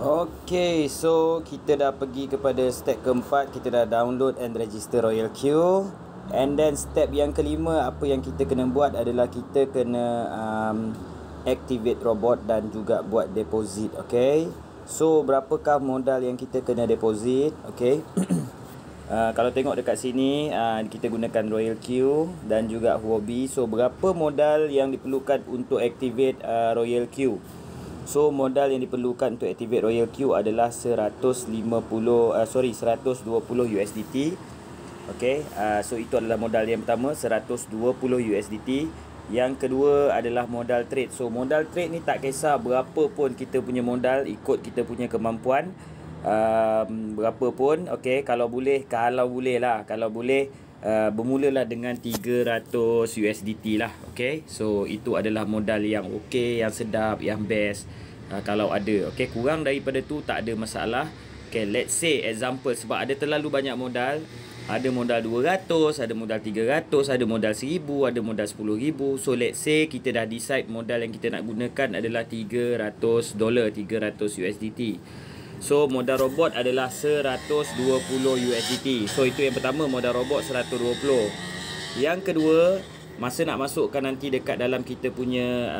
Okay, so kita dah pergi kepada step keempat. Kita dah download and register Royal Queue. And then step yang kelima, apa yang kita kena buat adalah kita kena activate robot dan juga buat deposit. Okay, so berapakah modal yang kita kena deposit? Okay. Kalau tengok dekat sini, kita gunakan Royal Queue dan juga Huobi. So berapa modal yang diperlukan untuk activate Royal Queue? So modal yang diperlukan untuk activate Royal Queue adalah 120 USDT. Okay, so itu adalah modal yang pertama, 120 USDT. Yang kedua adalah modal trade. So modal trade ni tak kisah berapa pun kita punya modal, ikut kita punya kemampuan. Berapa pun, okay, kalau boleh bermulalah dengan 300 USDT lah. Okay, so itu adalah modal yang okay, yang sedap, yang best. Kalau ada, okay, kurang daripada tu tak ada masalah. Okay, let's say example, sebab ada terlalu banyak modal. Ada modal 200, ada modal 300, ada modal 1000, ada modal 10,000. So let's say kita dah decide modal yang kita nak gunakan adalah $300, 300 USDT. So modal robot adalah 120 USDT. So itu yang pertama, modal robot 120. Yang kedua, masa nak masukkan nanti dekat dalam kita punya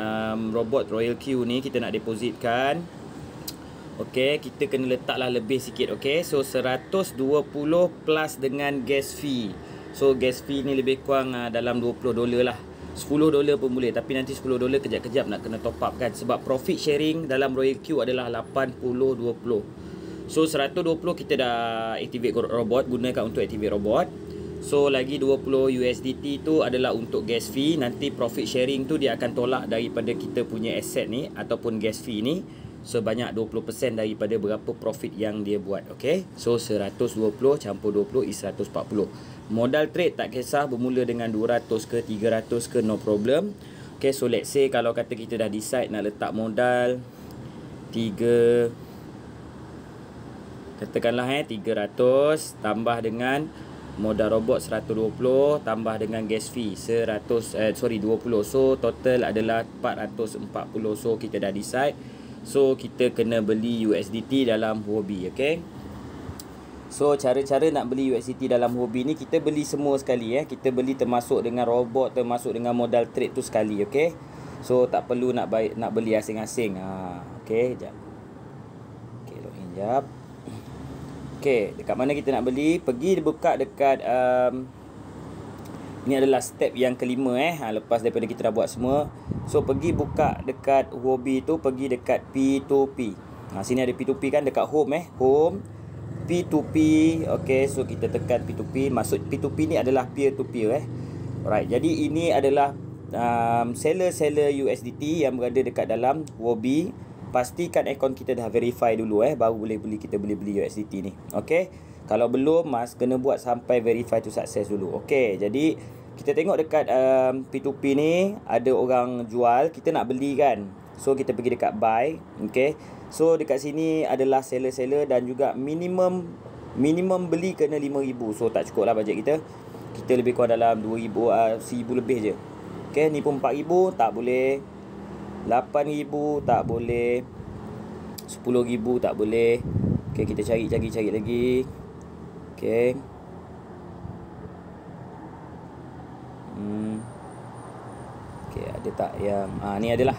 robot Royal Queue ni, kita nak depositkan. Okay, kita kena letaklah lebih sikit. Okay, so 120 plus dengan gas fee. So gas fee ni lebih kurang dalam $20 lah. $10 pun boleh, tapi nanti $10 kejap-kejap nak kena top up kan, sebab profit sharing dalam Royal Queue adalah 80-20. So 120 kita dah activate robot, gunakan untuk activate robot. So lagi 20 USDT tu adalah untuk gas fee. Nanti profit sharing tu dia akan tolak daripada kita punya asset ni ataupun gas fee ni sebanyak 20% daripada berapa profit yang dia buat. Okay, so 120 campur 20 is 140. Modal trade tak kisah bermula dengan 200 ke 300 ke, no problem. Okay, so let's say kalau kata kita dah decide nak letak modal 3, katakanlah 300 tambah dengan modal robot 120 tambah dengan gas fee 20. So total adalah 440. So kita dah decide. So kita kena beli USDT dalam Huobi. Okay, so cara-cara nak beli USDT dalam Huobi ni, kita beli semua sekali. Kita beli termasuk dengan robot, termasuk dengan modal trade tu sekali. Okay, so tak perlu nak beli asing-asing. Okay, sekejap. Okay, login sekejap. Okay, dekat mana kita nak beli? Pergi buka dekat ini adalah step yang kelima. Lepas daripada kita dah buat semua, so pergi buka dekat Huobi tu, pergi dekat P2P. Sini ada P2P kan, dekat home home P2P. Okay, so kita tekan P2P. Maksud P2P ni adalah peer to peer. Alright, jadi ini adalah seller USDT yang berada dekat dalam Huobi. Pastikan akaun kita dah verify dulu baru boleh beli USDT ni. Okay, kalau belum, kena buat sampai verify to success dulu. Okay, jadi kita tengok dekat P2P ni ada orang jual, kita nak beli kan. So kita pergi dekat buy. Okay, so dekat sini adalah seller dan juga minimum beli kena 5,000. So tak cukup lah bajet kita. Kita lebih kurang dalam 2,000, 1,000 lebih je. Okay, ni pun 4,000 tak boleh, 8,000 tak boleh, 10,000 tak boleh. Okay, kita cari lagi. Okay, okay, ada tak yang ni adalah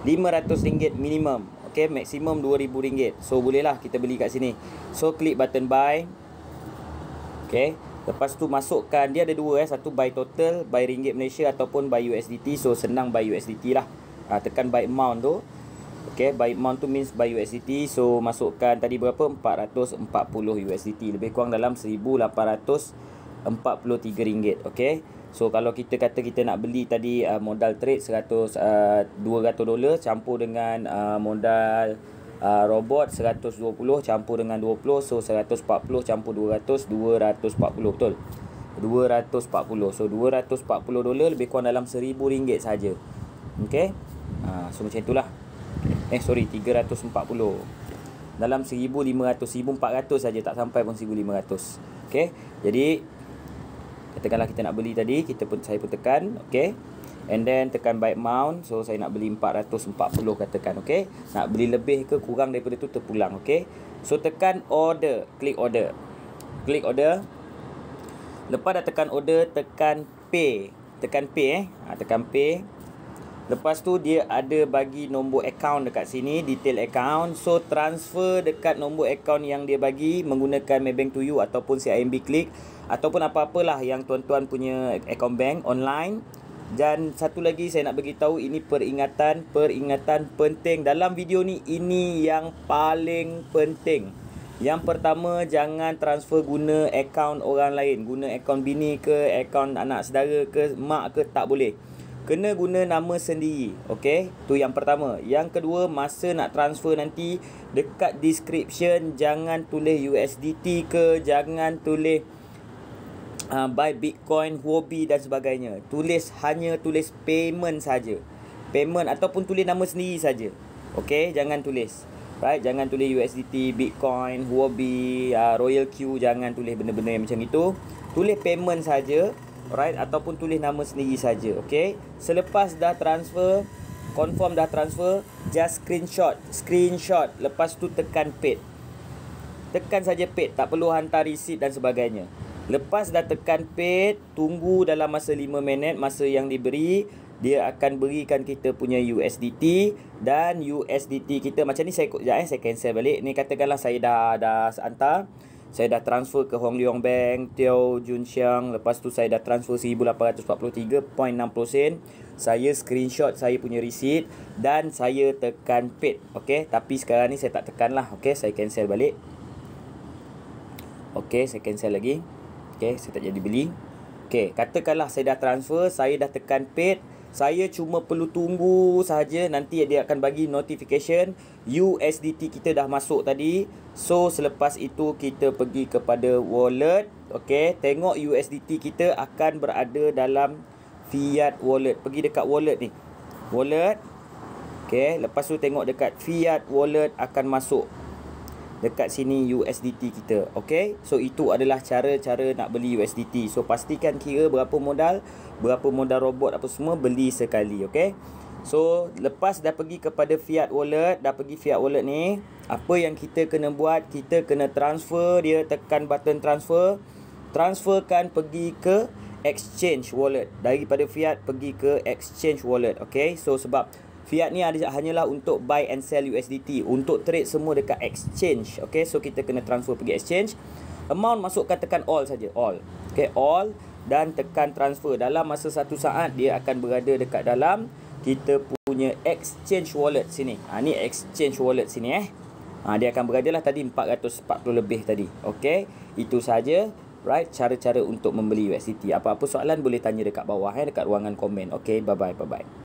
RM500 minimum. Okay, maksimum RM2,000. So bolehlah kita beli kat sini. So klik button buy. Okay, lepas tu masukkan, dia ada dua satu buy total, buy ringgit Malaysia ataupun buy USDT. So senang buy USDT lah. Tekan buy amount tu. Okay, buy amount tu means buy USDT. So masukkan tadi berapa? 440 USDT, lebih kurang dalam RM1,843. Okay, so kalau kita kata kita nak beli tadi modal trade $200 campur dengan modal robot 120 campur dengan 20. So 140 campur 200, 240. Betul, 240. So $240 lebih kurang dalam RM1,000 saja. Okay, so macam itulah. 340 dalam 1,500, 1,400 saja, tak sampai pun 1,500. Okay, jadi katakanlah kita nak beli tadi, saya pun tekan. Okay, and then tekan buy amount. So saya nak beli 440 katakan, okey. Nak beli lebih ke kurang daripada tu terpulang, okey. So tekan order, klik order. Klik order. Lepas dah tekan order, tekan pay. Tekan pay tekan pay. Lepas tu dia ada bagi nombor account dekat sini, detail account. So transfer dekat nombor account yang dia bagi menggunakan Maybank to you ataupun CIMB Click ataupun apa-apalah yang tuan-tuan punya account bank online. Dan satu lagi saya nak bagi tahu, ini peringatan penting dalam video ni. Ini yang paling penting. Yang pertama, jangan transfer guna akaun orang lain. Guna akaun bini ke, akaun anak saudara ke, mak ke, tak boleh. Kena guna nama sendiri. Okey, tu yang pertama. Yang kedua, masa nak transfer nanti, dekat description jangan tulis USDT ke, jangan tulis buy Bitcoin, Huobi dan sebagainya. Hanya tulis payment saja. Payment ataupun tulis nama sendiri saja. Okey, jangan tulis. Right, jangan tulis USDT, Bitcoin, Huobi, Royal Q, jangan tulis benda-benda yang macam itu. Tulis payment saja, right, ataupun tulis nama sendiri saja. Okey. Selepas dah transfer, confirm dah transfer, just screenshot. Lepas tu tekan paid. Tekan saja paid, tak perlu hantar receipt dan sebagainya. Lepas dah tekan paid, tunggu dalam masa 5 minit masa yang diberi. Dia akan berikan kita punya USDT. Dan USDT kita macam ni, saya cancel balik. Ni katakanlah saya dah hantar. Saya dah transfer ke Hong Leong Bank, Teo Jun Siang. Lepas tu saya dah transfer 1843.60 sen. Saya screenshot saya punya receipt dan saya tekan paid. Okey, tapi sekarang ni saya tak tekan lah. Okey, saya cancel balik. Okey, saya cancel lagi. Okey, saya tak jadi beli. Okey, katakanlah saya dah transfer, saya dah tekan paid. Saya cuma perlu tunggu sahaja, nanti dia akan bagi notification USDT kita dah masuk tadi. So selepas itu kita pergi kepada wallet. Okey, tengok USDT kita akan berada dalam fiat wallet. Pergi dekat wallet ni. Wallet. Okey, lepas tu tengok dekat fiat wallet akan masuk dekat sini USDT kita. Okey, so itu adalah cara-cara nak beli USDT. So pastikan kira berapa modal robot apa semua, beli sekali. Okey, so lepas dah pergi kepada fiat wallet, dah pergi fiat wallet ni, apa yang kita kena buat, kita kena transfer dia. Tekan button transfer, transferkan pergi ke exchange wallet. Daripada fiat pergi ke exchange wallet. Okey, so sebab fiat ni hanyalah untuk buy and sell USDT. Untuk trade semua dekat exchange. Okay, so kita kena transfer pergi exchange. Amount masukkan, tekan all saja. All. Okay, all. Dan tekan transfer. Dalam masa 1 saat, dia akan berada dekat dalam kita punya exchange wallet sini. Ni exchange wallet sini. Dia akan berada lah tadi 440 lebih tadi. Okay, itu saja. Right, cara-cara untuk membeli USDT. Apa-apa soalan boleh tanya dekat bawah, dekat ruangan komen. Okay, bye-bye.